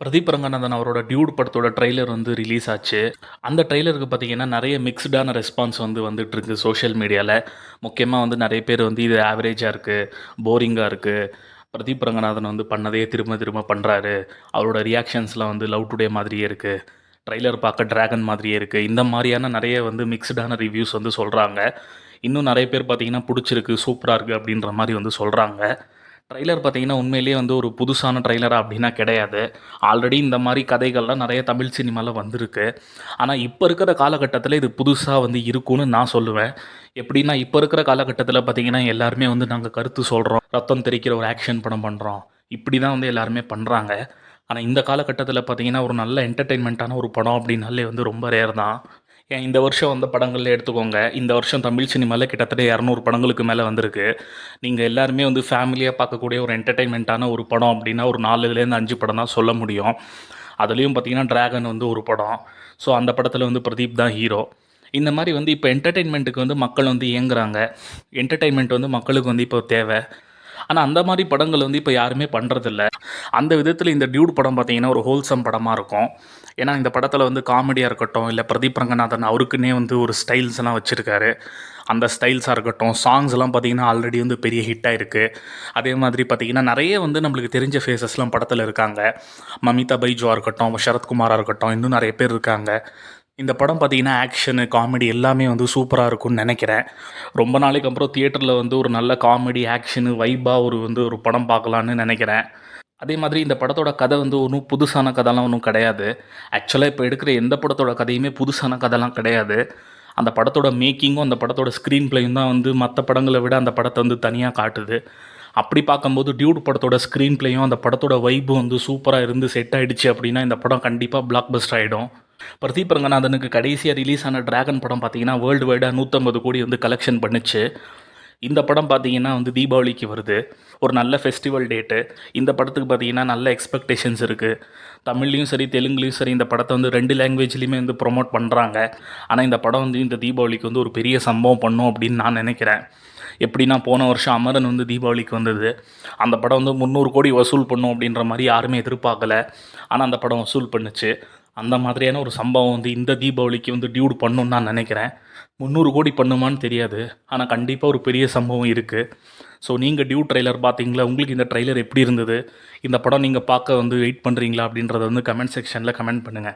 பிரதீப் ரங்கநாதன் அவரோட டியூட் படத்தோட ட்ரெய்லர் வந்து ரிலீஸ் ஆச்சு. அந்த ட்ரெய்லருக்கு பார்த்தீங்கன்னா, நெறைய மிக்ஸ்டான ரெஸ்பான்ஸ் வந்து வந்துட்டுருக்கு சோஷியல் மீடியால. முக்கியமா வந்து நெறைய பேர் வந்து இது ஆவரேஜா இருக்கு, போரிங்கா இருக்கு. பிரதீப் ரங்கநாதன் வந்து பண்ணதையே திரும்ப திரும்ப பண்றாரு. அவரோட ரியாக்ஷன்ஸ்லாம் வந்து லவ் டுடே மாதிரியே இருக்கு. ட்ரெய்லர் பார்க்க டிராகன் மாதிரியே இருக்கு. இந்த மாரியான நெறைய வந்து மிக்ஸ்டான ரிவ்யூஸ் வந்து சொல்றாங்க. இன்னும் நெறைய பேர் பார்த்தீங்கன்னா, புடிச்சிருக்கு, சூப்பரா இருக்கு அப்படின்ற மாரி வந்து சொல்றாங்க. ட்ரெய்லர் பார்த்தீங்கன்னா, உண்மையிலேயே வந்து ஒரு புதுசான ட்ரெய்லரா அப்டின்னா கிடையாது. ஆல்ரெடி இந்த மாரி கதைகள்லாம் நெறைய தமிழ் சினிமால வந்திருக்கு. ஆனா, இப்ப இருக்கிற காலகட்டத்தில இது புதுசா வந்து இருக்கும்னு நான் சொல்லுவேன். எப்டின்னா, இப்ப இருக்கிற காலகட்டத்தில பார்த்தீங்கன்னா, எல்லாருமே வந்து நாங்க கருத்து சொல்றோம். ரத்தம் தெறிக்கிற ஒரு ஆக்ஷன் படம் பண்றோம். இப்டி தான் வந்து எல்லாருமே பண்றாங்க. ஆனா, இந்த காலகட்டத்தில பார்த்தீங்கன்னா, ஒரு நல்ல என்டர்டெயின்மெண்ட்டான ஒரு படம் அப்டின்னாலே வந்து ரொம்ப ரேர் தான். ஏன் இந்த வருஷம் வந்த படங்கள்ல எடுத்துக்கோங்க. இந்த வருஷம் தமிழ் சினிமால கிட்டத்தட்ட 200 படங்களுக்கு மேல வந்திருக்கு. நீங்க எல்லாருமே வந்து ஃபேமிலியா பார்க்கக்கூடிய ஒரு என்டர்டெயின்மெண்ட்டான ஒரு படம் அப்டின்னா, ஒரு 4லேருந்து 5 படம் தான் சொல்ல முடியும். அதுலயும் பார்த்தீங்கன்னா, டிராகன் வந்து ஒரு படம். ஸோ, அந்த படத்துல வந்து பிரதீப் தான் ஹீரோ. இந்த மாரி வந்து இப்ப என்டர்டெயின்மெண்ட்டுக்கு வந்து மக்கள் வந்து ஏங்குறாங்க. என்டர்டெயின்மெண்ட் வந்து மக்களுக்கு வந்து இப்போ தேவ. ஆனா, அந்த மாரி படங்கள் வந்து இப்ப யாருமே பண்றதில்ல. அந்த விதத்தில இந்த டியூட் படம் பார்த்தீங்கன்னா, ஒரு ஹோல்சம் படமா இருக்கும். ஏன்னா, இந்த படத்தில வந்து காமெடியா இருக்கட்டும், இல்ல பிரதீப் ரங்கநாதன் அவருக்குன்னே வந்து ஒரு ஸ்டைல்ஸ்லாம் வச்சிருக்காரு. அந்த ஸ்டைல்ஸா இருக்கட்டும், சாங்ஸ்லாம் பார்த்தீங்கன்னா, ஆல்ரெடி வந்து பெரிய ஹிட் ஆயிருக்கு. அதே மாதிரி பார்த்தீங்கன்னா, நெறைய வந்து நம்மளுக்கு தெரிஞ்ச ஃபேஸஸ்லாம் படத்தில இருக்காங்க. மமிதா பைஜுவா இருக்கட்டும், சரத்குமாரா இருக்கட்டும், இன்னும் நெறைய பேர் இருக்காங்க. இந்த படம் பார்த்தீங்கன்னா, ஆக்ஷனு, காமெடி எல்லாமே வந்து சூப்பரா இருக்கும்னு நெனைக்கிறேன். ரொம்ப நாளைக்கு அப்புறம் தியேட்டர்ல வந்து ஒரு நல்ல காமெடி, ஆக்ஷனு, வைபா ஒரு படம் பார்க்கலான்னு நெனைக்கிறேன். அதே மாதிரி இந்த படத்தோட கதை வந்து ஒன்றும் புதுசான கதைலாம் ஒன்றும் கிடையாது. ஆக்சுவலா இப்போ எடுக்கிற எந்த படத்தோட கதையுமே புதுசான கதைலாம் கிடையாது. அந்த படத்தோட மேக்கிங்கும், அந்த படத்தோட ஸ்க்ரீன் ப்ளேயும் தான் வந்து மத்த படங்கள விட அந்த படத்த வந்து தனியா காட்டுது. அப்படி பார்க்கும்போது டியூட் படத்தோட ஸ்க்ரீன் ப்ளேயும், அந்த படத்தோட வைபும் வந்து சூப்பரா இருந்து செட் ஆயிடுச்சு அப்படின்னா, இந்த படம் கண்டிப்பா பிளாக் பஸ்டர் ஆயிடும். பிரதீப் ரங்கநாதனுக்கு கடைசியா ரிலீஸ் ஆன டிராகன் படம் பார்த்தீங்கன்னா, வேர்ல்டு வைடா 150 கோடி வந்து கலெக்ஷன் பண்ணுச்சு. இந்த படம் பார்த்தீங்கன்னா வந்து தீபாவளிக்கு வருது. ஒரு நல்ல ஃபெஸ்டிவல் டேட்டு. இந்த படத்துக்கு பார்த்தீங்கன்னா, நல்ல எக்ஸ்பெக்டேஷன்ஸ் இருக்கு. தமிழ்லயும் சரி, தெலுங்குலயும் சரி இந்த படத்த வந்து 2 லாங்குவேஜ்லயுமே வந்து ப்ரொமோட் பண்றாங்க. ஆனா, இந்த படம் வந்து இந்த தீபாவளிக்கு வந்து ஒரு பெரிய சம்பவம் பண்ணும் அப்படின்னு நான் நெனைக்கிறேன். எப்படின்னா, போன வருஷம் அமரன் வந்து தீபாவளிக்கு வந்தது. அந்த படம் வந்து 300 கோடி வசூல் பண்ணும் அப்படின்ற மாரி யாருமே எதிர்பார்க்கல. ஆனா, அந்த படம் வசூல் பண்ணுச்சு. அந்த மாதிரியான ஒரு சம்பவம் வந்து இந்த தீபாவளிக்கு வந்து டியூட் பண்ணும்னு நான் நெனைக்கிறேன். 300 கோடி பண்ணுமான்னு தெரியாது. ஆனா, கண்டிப்பா ஒரு பெரிய சம்பவம் இருக்கு. ஸோ, நீங்க டியூட் ட்ரெய்லர் பார்த்தீங்களா? உங்களுக்கு இந்த ட்ரெய்லர் எப்படி இருந்தது? இந்த படம் நீங்க பார்க்க வந்து வெயிட் பண்றீங்களா? அப்படின்றத வந்து கமெண்ட் செக்ஷன்ல கமெண்ட் பண்ணுங்க.